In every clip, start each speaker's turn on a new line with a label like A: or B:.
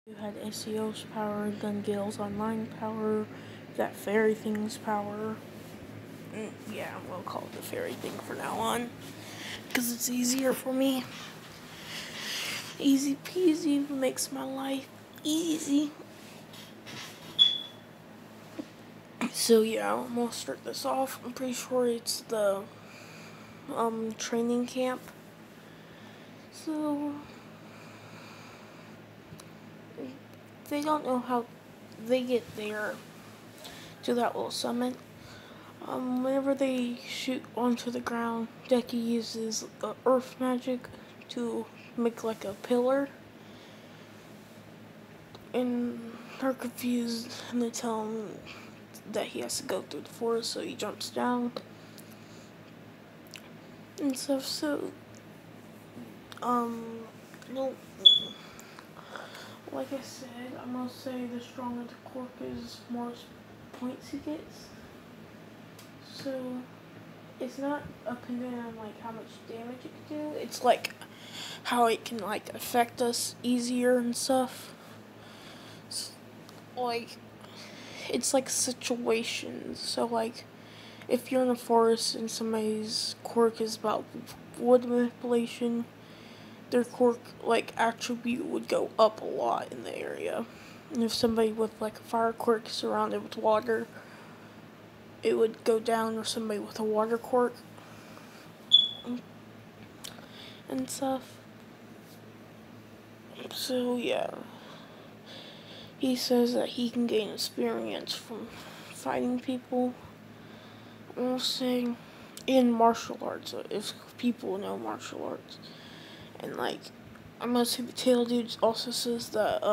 A: You had SEO's power, Gun Gale's online power, that fairy thing's power. Yeah, I'm gonna call it the fairy thing for now on, because it's easier for me. Easy peasy, makes my life easy. So yeah, I'm gonna start this off. I'm pretty sure it's the training camp. So they don't know how they get there to that little summit. Whenever they shoot onto the ground, Deku uses earth magic to make like a pillar. And they're confused, and they tell him that he has to go through the forest, so he jumps down and stuff. So, no, like I said, I'm gonna say the stronger the cork is, more points he gets. So, it's not dependent on like how much damage it can do. It's like how it can like affect us easier and stuff. Like, it's like situations. So like, if you're in a forest and somebody's quirk is about wood manipulation, their quirk like attribute would go up a lot in the area. And if somebody with like a fire quirk surrounded with water, it would go down, or somebody with a water quirk and stuff. So yeah, he says that he can gain experience from fighting people. I'm saying in martial arts, if people know martial arts. And like, I'm gonna say the tail dude also says that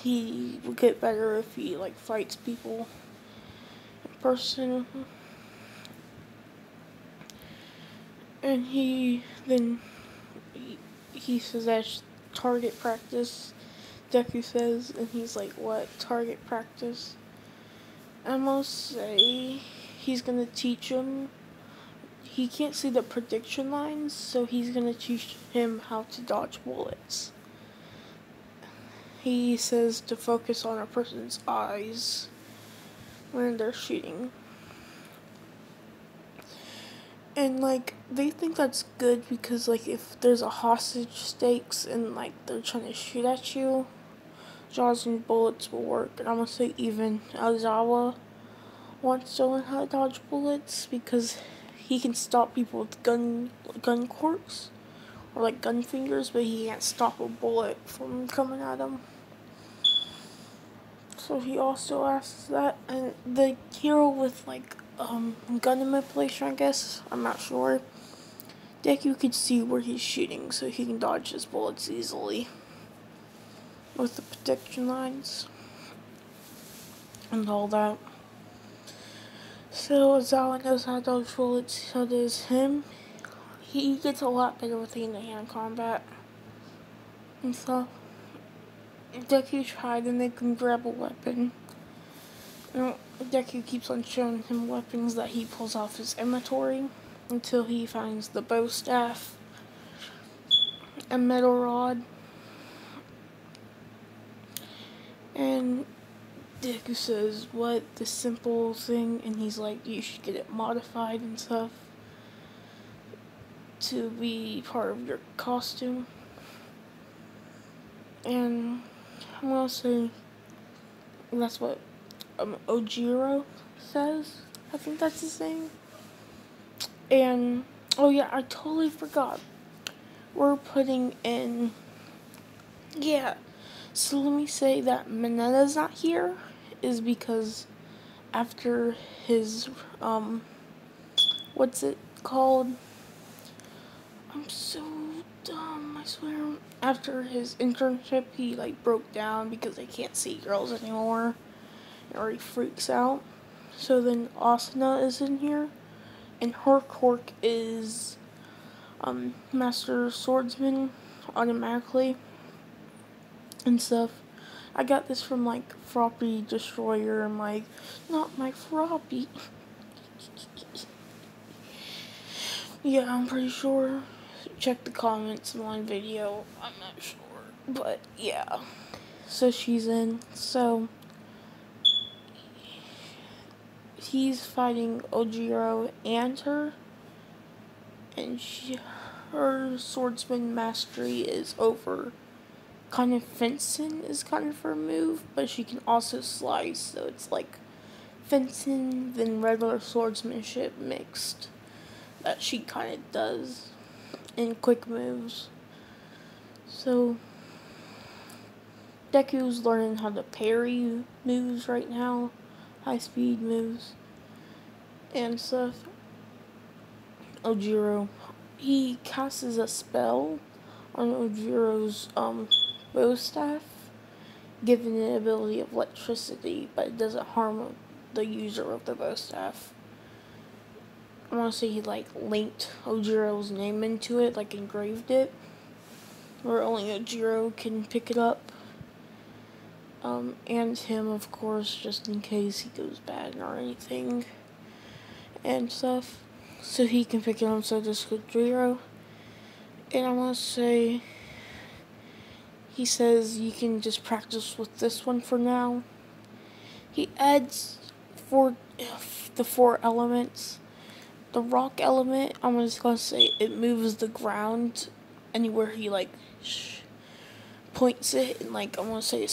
A: he will get better if he like fights people in person. And he says that's target practice. Deku says, and he's like, what, target practice? I'm gonna say he's gonna teach him. He can't see the prediction lines, so he's gonna teach him how to dodge bullets. He says to focus on a person's eyes when they're shooting. And like, they think that's good because like, if there's a hostage stakes and like they're trying to shoot at you, dodging bullets will work. And I'm gonna say even Azawa wants to learn how to dodge bullets because he can stop people with gun quirks or like gun fingers, but he can't stop a bullet from coming at him. So he also asks that. And the hero with like gun manipulation, I guess, I'm not sure, Deku could see where he's shooting, so he can dodge his bullets easily with the protection lines and all that. So Zawa knows how to dodge bullets, so does him. He gets a lot better with hand-to-hand combat and stuff. Deku tried, and they can grab a weapon. Deku keeps on showing him weapons that he pulls off his inventory until he finds the bow staff, a metal rod, and Deku says, what, the simple thing? And he's like, you should get it modified and stuff to be part of your costume. And I'm gonna say that's what Ojiro says. I think that's his name. And oh yeah, I totally forgot. We're putting in, yeah. So let me say that Minetta's not here is because after his what's it called? I'm so dumb, I swear. After his internship, he like broke down because they can't see girls anymore, or he freaks out. So then Asuna is in here, and her quirk is Master Swordsman automatically and stuff. I got this from like Froppy Destroyer. I'm like, not my Froppy. Yeah, I'm pretty sure. Check the comments in one video. I'm not sure, but yeah. So she's in. So he's fighting Ojiro and her, and her swordsman mastery is over. Kind of fencing is kind of her move, but she can also slice, so it's like fencing then regular swordsmanship mixed that she kind of does in quick moves. So Deku's learning how to parry moves right now, high speed moves and stuff. Ojiro, he casts a spell on Ojiro's bow staff, giving the ability of electricity, but it doesn't harm the user of the bow staff. I want to say he like linked Ojiro's name into it, like engraved it, where only Ojiro can pick it up. And him, of course, just in case he goes bad or anything and stuff. So he can pick it up, so does Ojiro. And I want to say, he says you can just practice with this one for now. He adds the four elements. The rock element, I'm just going to say, it moves the ground anywhere he like points it, and like I'm going to say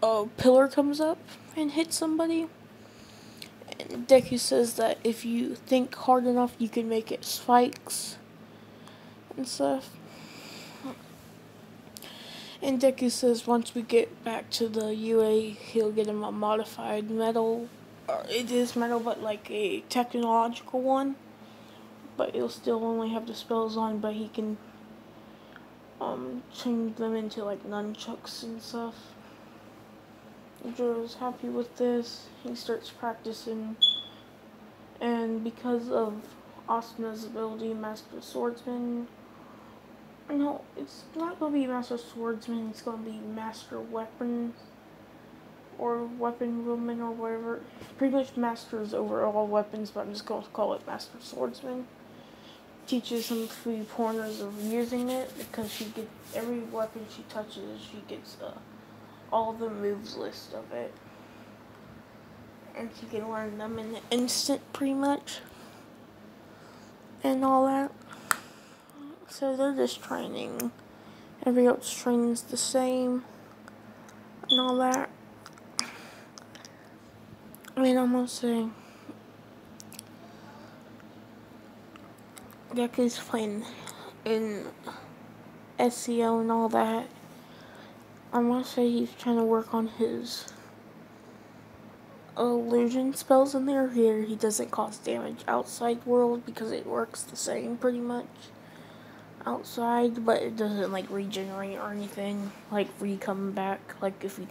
A: a pillar comes up and hits somebody. And Deku says that if you think hard enough, you can make it spikes and stuff. And Deku says once we get back to the UA, he'll get him a modified metal. Or it is metal, but like a technological one. But he'll still only have the spells on, but he can change them into like nunchucks and stuff. Joe's happy with this. He starts practicing, and because of Asuna's ability, Master Swordsman. No, it's not gonna be Master Swordsman. It's gonna be Master Weapon or Weapon Woman or whatever. Pretty much masters over all weapons, but I'm just gonna call it Master Swordsman. Teaches him 3 pointers of using it, because she gets every weapon she touches, she gets all the moves list of it, and she can learn them in an instant, pretty much, and all that. So they're just training. Every else training's the same, and all that. I mean, I'm gonna say Deku's playing in SEO and all that. I want to say he's trying to work on his illusion spells in there. Here, he doesn't cause damage outside world because it works the same pretty much outside, but it doesn't like regenerate or anything, like come back. Like if you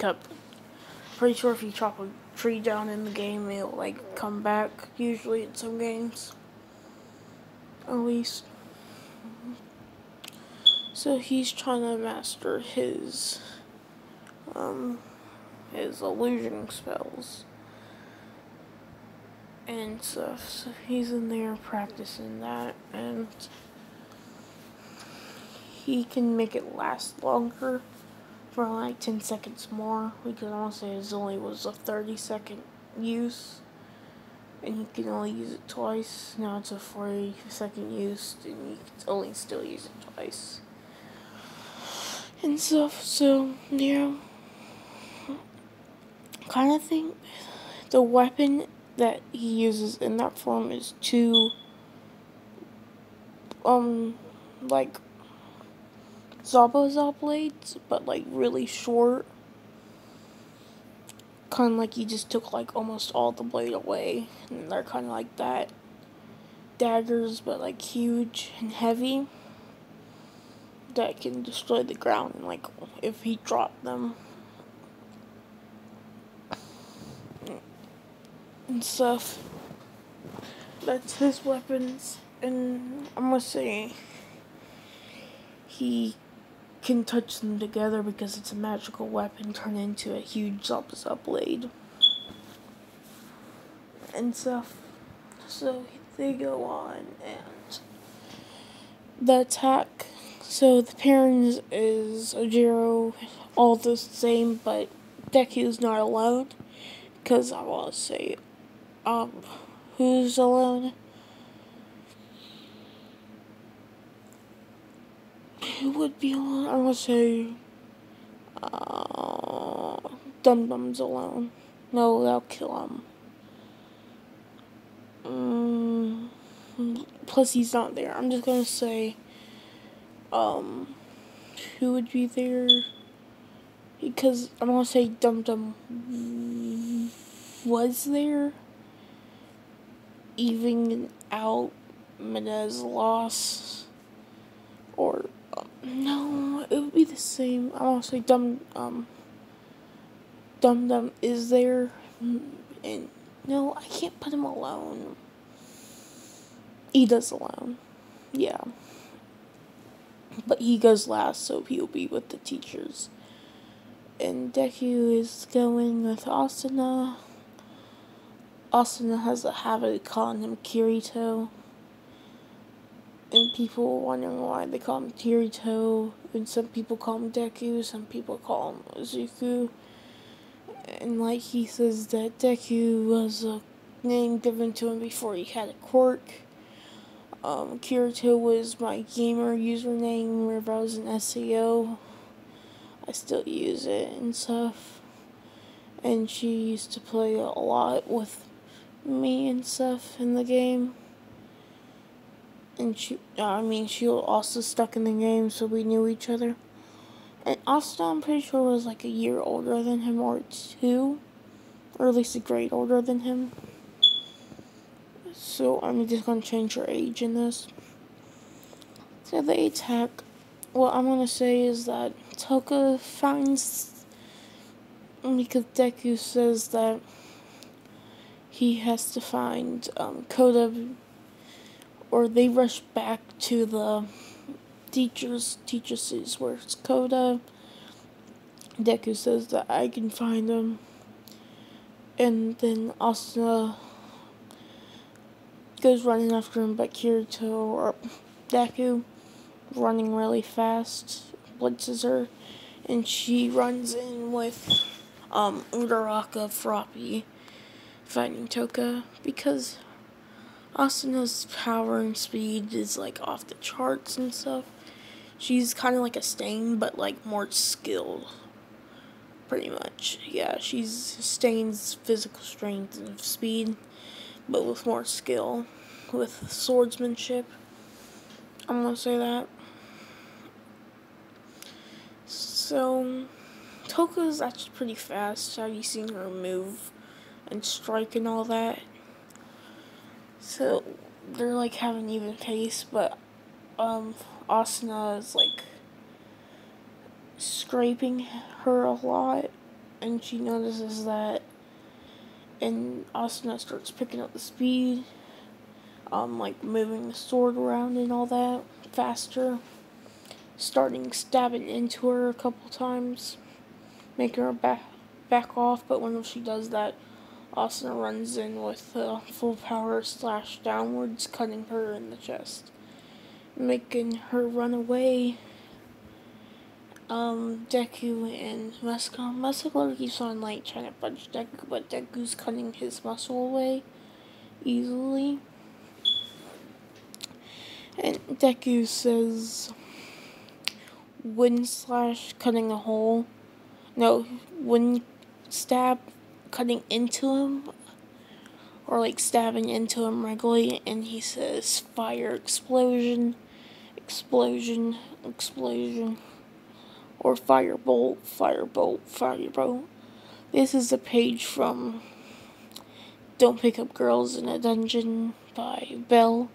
A: pretty sure if you chop a tree down in the game, it'll like come back, usually in some games, at least. So he's trying to master his illusion spells and stuff. So he's in there practicing that, and he can make it last longer for like 10 seconds more, because I want to say it only was a 30-second use, and you can only use it twice. Now it's a 40-second use, and you can only still use it twice and stuff. So yeah, kind of think the weapon that he uses in that form is 2 like Zabuza blades, but like really short. Kind of like he just took like almost all the blade away, and they're kind of like that. Daggers, but like huge and heavy, that can destroy the ground, like if he dropped them and stuff. That's his weapons, and I'm gonna say he can touch them together because it's a magical weapon turned into a huge Zabuza blade and stuff. So they go on, and the attack So the parents is Ojiro, all the same, but Deku's not alone. Because I want to say, um, who's alone? Who would be alone? I want to say, Dum Dum's alone. No, they'll kill him. Plus, he's not there. I'm just gonna say, who would be there? Because I'm gonna say Dum Dum was there, evening out Minet's loss, or no, it would be the same. I'm gonna say Dum Dum is there, and no, I can't put him alone. He does alone, yeah. But he goes last, so he'll be with the teachers. And Deku is going with Asuna. Asuna has a habit of calling him Kirito. And people wondering why they call him Kirito. And some people call him Deku, some people call him Izuku. And like he says that Deku was a name given to him before he had a quirk. Kirito was my gamer username whenever I was in SEO. I still use it and stuff. And she used to play a lot with me and stuff in the game. And she was also stuck in the game, so we knew each other. And Asta, I'm pretty sure, was like a year older than him, or 2. Or at least a grade older than him. So I'm just gonna change her age in this. So the attack, what I'm gonna say is that Toka finds, because Deku says that he has to find Koda, or they rush back to the teachers where it's Koda. Deku says that I can find him, and then Asuna goes running after him, but Kirito or Deku running really fast blitzes her, and she runs in with Uraraka Froppy fighting Toka, because Asuna's power and speed is like off the charts and stuff. She's kind of like a Stain, but like more skilled, pretty much. Yeah, she's Stain's physical strength and speed, but with more skill, with swordsmanship. I'm gonna say that. So, Toka's actually pretty fast. Have you seen her move and strike and all that? So, they're like having even pace, but Asuna is like scraping her a lot, and she notices that, and Asuna starts picking up the speed, like moving the sword around and all that faster, starting stabbing into her a couple times, making her back off. But when she does that, Asuna runs in with full power slash downwards, cutting her in the chest, making her run away. Deku and Muscular keeps on like trying to punch Deku, but Deku's cutting his muscle away easily. And Deku says wind slash cutting a hole. No, wind stab cutting into him, or like stabbing into him regularly, and he says fire explosion, explosion, explosion, or firebolt, firebolt, firebolt. This is a page from Don't Pick Up Girls in a Dungeon by Bell,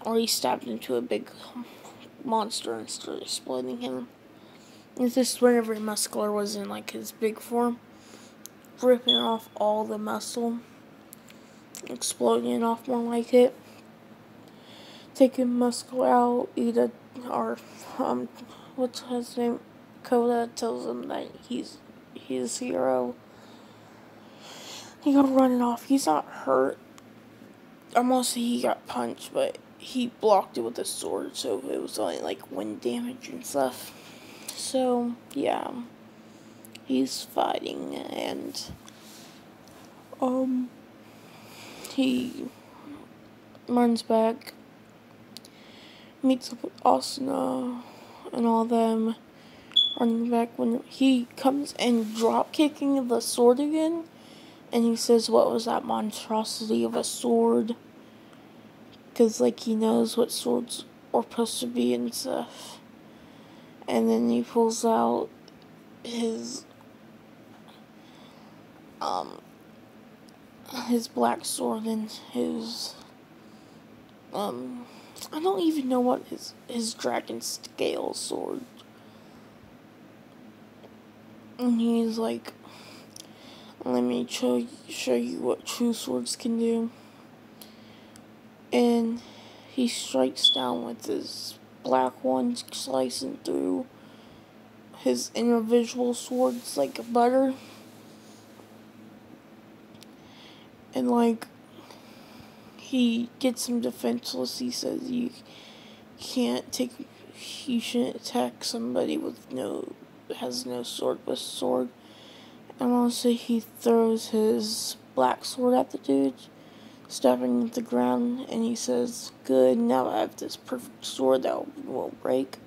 A: or he stabbed into a big monster and started exploding him. This is whenever Muscular was in like his big form, ripping off all the muscle, exploding off more like it, taking Muscular out. What's his name? Koda tells him that he's his hero. He got running off. He's not hurt. I'm gonna say he got punched, but he blocked it with a sword, so it was only like wind damage and stuff. So yeah, he's fighting, and he runs back, meets up with Asuna and all them, running back when he comes and drop kicking the sword again, and he says, "What was that monstrosity of a sword?" Because like he knows what swords are supposed to be and stuff. And then he pulls out his black sword and his I don't even know what his dragon scale sword. And he's like, "Let me show you what true swords can do." And he strikes down with his black one, slicing through his individual swords like butter. And like, he gets him defenseless. He says you shouldn't attack somebody has no sword with sword. And also he throws his black sword at the dude, stepping to the ground, and he says, "Good, now I have this perfect sword that won't break."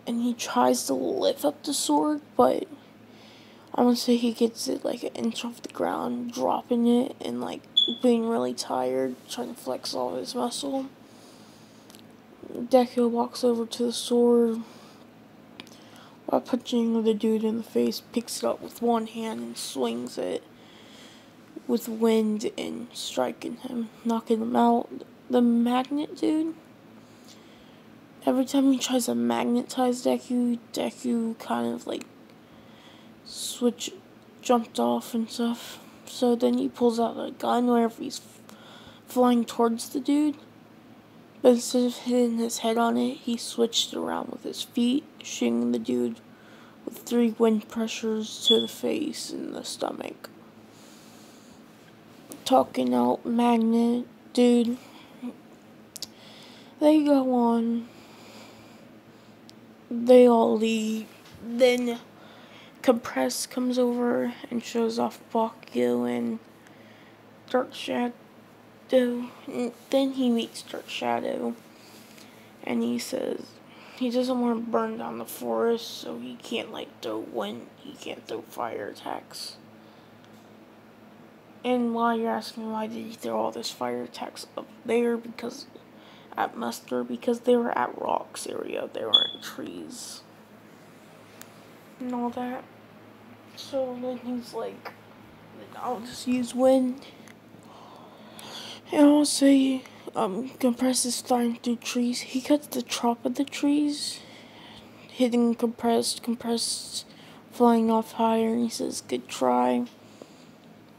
A: And he tries to lift up the sword, but I want to say he gets it like an inch off the ground, dropping it, and like being really tired, trying to flex all his muscle. Deku walks over to the sword while punching the dude in the face, picks it up with one hand and swings it with wind and striking him, knocking him out. The magnet dude, every time he tries to magnetize Deku kind of like jumped off and stuff. So then he pulls out a gun whenever he's flying towards the dude. But instead of hitting his head on it, he switched it around with his feet, shooting the dude with 3 wind pressures to the face and the stomach. Talking out magnet dude. They go on. They all leave. Then Compress comes over and shows off Bakyo and Dark Shadow. And then he meets Dark Shadow, and he says he doesn't want to burn down the forest, so he can't he can't throw fire attacks. And while you're asking why did he throw all this fire attacks up there, because they were at rocks area, they weren't trees and all that. So then he's like, "I'll just use wind." And I'll say, Compress is flying through trees. He cuts the top of the trees, hitting Compressed flying off higher, and he says, "Good try."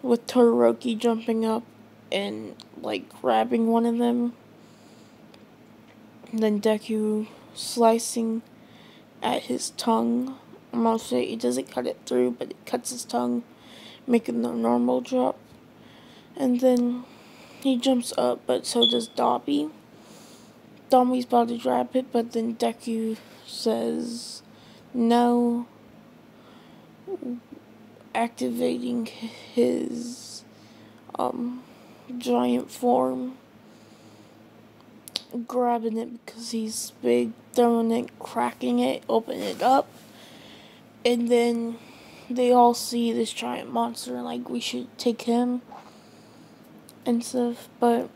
A: With Todoroki jumping up and like grabbing one of them. And then Deku slicing at his tongue. I'm gonna say it doesn't cut it through, but it cuts his tongue, making the normal drop. And then he jumps up, but so does Dobby. Dobby's about to grab it, but then Deku says no, activating his giant form, grabbing it because he's big, throwing it, cracking it, opening it up, and then they all see this giant monster, like, we should take him and stuff, but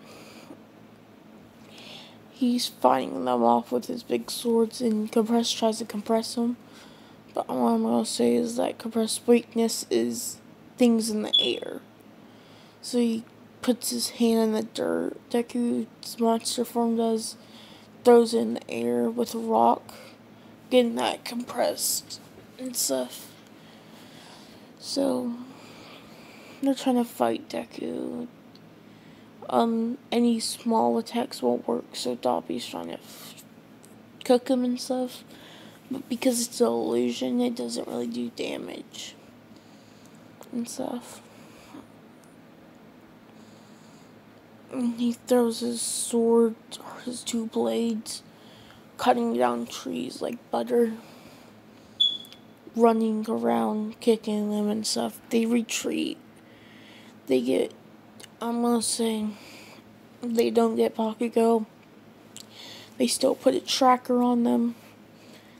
A: he's fighting them off with his big swords, and Compress tries to compress him. But what I'm going to say is that Compress' weakness is things in the air. So he puts his hand in the dirt, Deku's monster form does, throws it in the air with a rock, getting that compressed and stuff. So they're trying to fight Deku. Any small attacks won't work, so Dobby's trying to cook him and stuff. But because it's an illusion, it doesn't really do damage and stuff. And he throws his sword, or his two blades, cutting down trees like butter, running around, kicking them and stuff. They retreat. They get, I'm gonna say, they don't get Bakugo. They still put a tracker on them.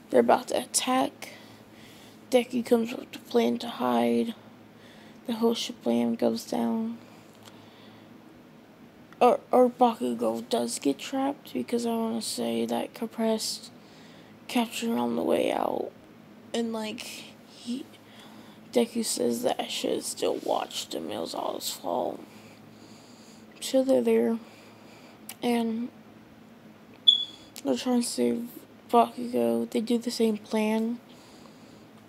A: They're about to attack. Deku comes up with a plan to hide. The whole shebang goes down. Or Bakugo does get trapped, because I want to say that Compressed captured him on the way out. And Deku says that I should have still watched him. It was all his fault. So they're there. And they're trying to save Bakugo. They do the same plan,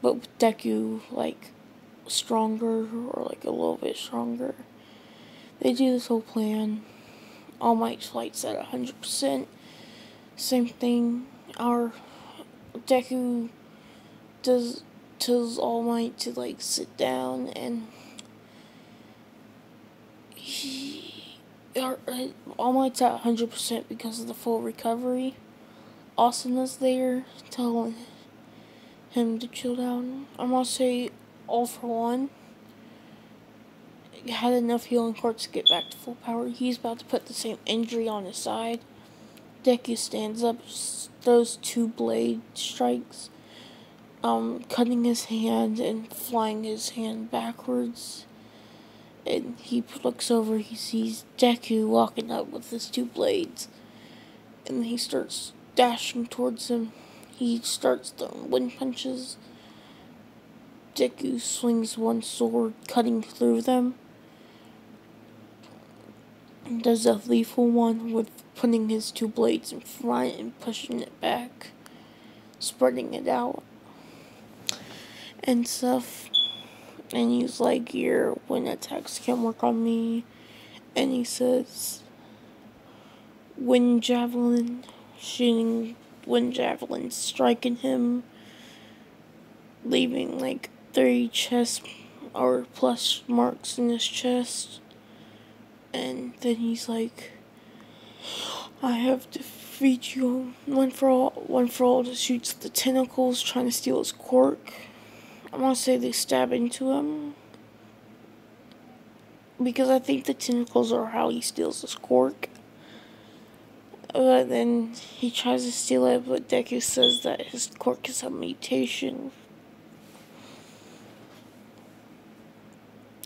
A: but with Deku, stronger, or a little bit stronger. They do this whole plan. All Might's flight's at 100%. Same thing. Our Deku tells All Might to sit down, and All Might's at 100% because of the full recovery. Asuna's there telling him to chill down. I'm gonna say All for One had enough healing quartz to get back to full power. He's about to put the same injury on his side. Deku stands up, throws two blade strikes, cutting his hand and flying his hand backwards. And he looks over, he sees Deku walking up with his two blades. And he starts dashing towards him. He starts throwing wind punches. Deku swings one sword, cutting through them. And does a lethal one with putting his two blades in front and pushing it back, spreading it out and stuff. And he's like, your wind attacks can't work on me. And he says, wind javelin, shooting wind javelins, striking him, leaving 3 chest or plus marks in his chest. And then he's like, I have to defeat you one for all, just shoots the tentacles, trying to steal his quirk. I want to say they stab into him, because I think the tentacles are how he steals his quirk. But then he tries to steal it, but Deku says that his quirk is a mutation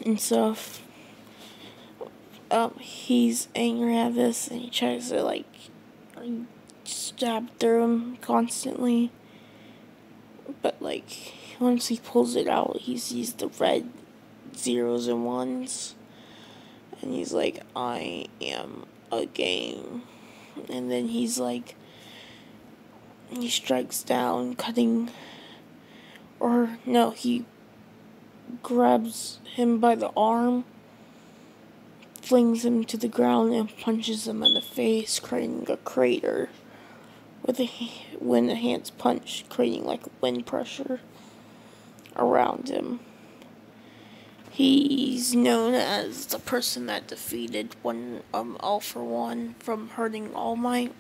A: and stuff. He's angry at this, and he tries to stab through him constantly. But once he pulls it out, he sees the red zeros and ones, and he's like, I am a game. And then he strikes down, he grabs him by the arm, flings him to the ground, and punches him in the face, creating a crater when the hands punch, creating wind pressure around him. He's known as the person that defeated All for One from hurting All Might.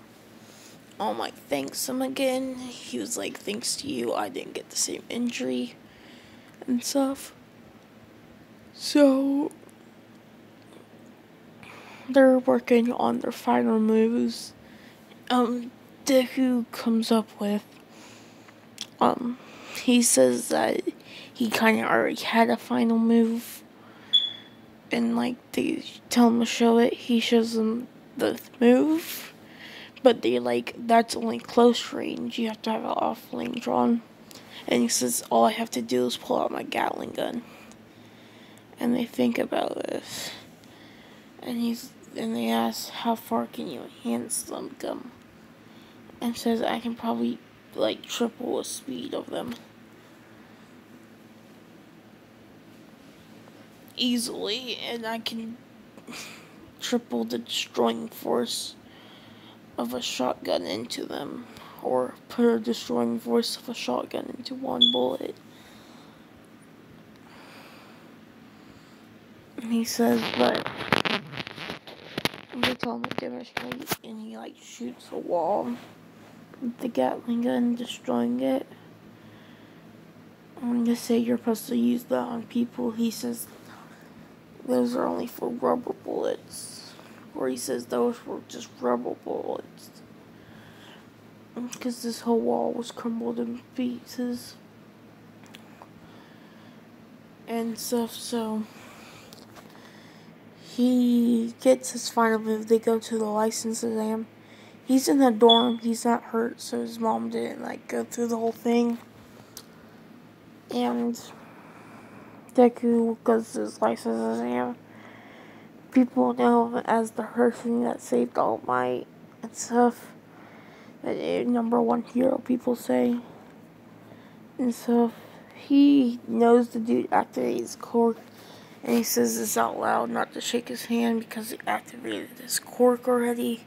A: All Might thanks him again. He was like, thanks to you, I didn't get the same injury and stuff. So they're working on their final moves. Deku comes up with, he says that he kind of already had a final move, and they tell him to show it. He shows them the move, but they that's only close range. You have to have it off range drawn. And he says, all I have to do is pull out my Gatling gun. And they think about this, and they ask, how far can you enhance them come? And says, I can probably triple the speed of them easily, and I can triple the destroying force of a shotgun into them, or put a destroying force of a shotgun into one bullet. And he says, but they tell him to demonstrate, and he like shoots a wall with the Gatling gun, destroying it. When they say you're supposed to use that on people, he says those are only for rubber bullets. Or he says those were just rubber bullets. Because this whole wall was crumbled in pieces. And stuff, so he gets his final move. They go to the license exam. He's in the dorm. He's not hurt, so his mom didn't like go through the whole thing. And Deku goes to his license exam. People know him as the person that saved All Might and stuff. That #1 hero, people say. And stuff. He knows the dude activated his quirk. And he says this out loud, not to shake his hand, because he activated his quirk already.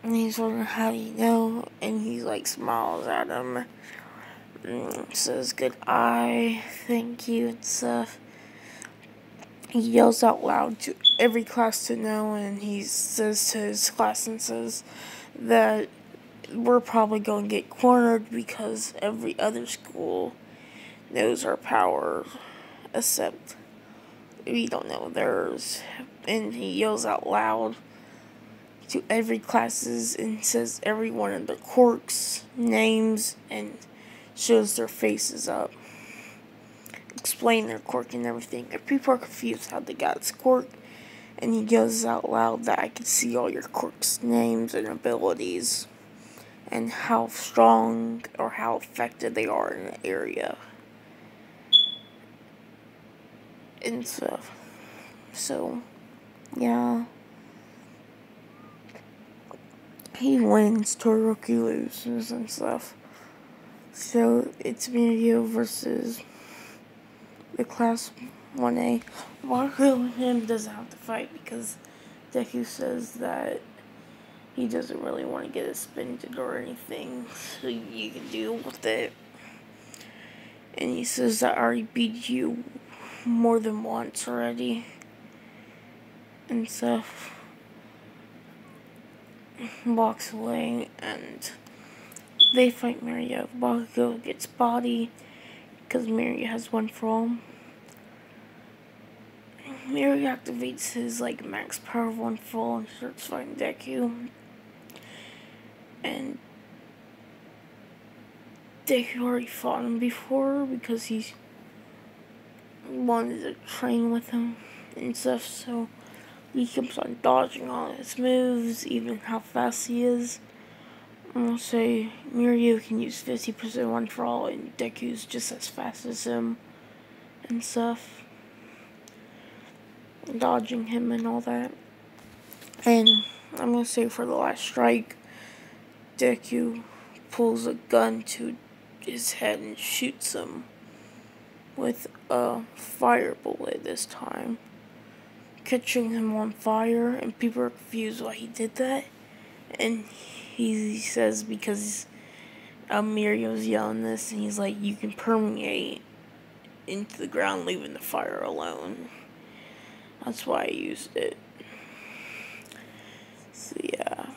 A: And he's wondering how do you know, and he like smiles at him and says good eye, thank you and stuff. He yells out loud to every class to know, and he says to his class and says that we're probably going to get cornered because every other school knows our power except we don't know theirs. And he yells out loud to every classes and says every one of their quirks, names, and shows their faces up. Explain their quirk and everything. If people are confused how they got his quirk, and he yells out loud that I can see all your quirks, names, and abilities, and how strong or how effective they are in the area. And stuff. So, yeah. He wins, Todoroki loses and stuff. So it's Mirio versus the class 1A. Bakugo and him doesn't have to fight because Deku says that he doesn't really want to get suspended or anything, so you can deal with it. And he says that I already beat you more than once already and stuff. Walks away and they fight Mirio. Bakugo gets body because Mirio has one for all. Mirio activates his like max power of one for all and starts fighting Deku. And Deku already fought him before because he wanted to train with him and stuff, so he keeps on dodging all his moves, even how fast he is. I'm gonna say Mirio can use 50% one for all, and Deku's just as fast as him and stuff. Dodging him and all that. And I'm gonna say for the last strike, Deku pulls a gun to his head and shoots him with a fire bullet this time, catching him on fire, and people are confused why he did that. And he says because Mirio's yelling this, and he's like, you can permeate into the ground, leaving the fire alone. That's why I used it. So yeah,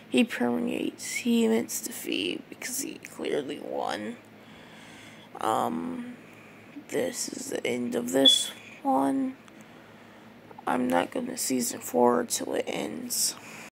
A: he permeates. He admits defeat because he clearly won. This is the end of this one. I'm not going to season 4 till it ends.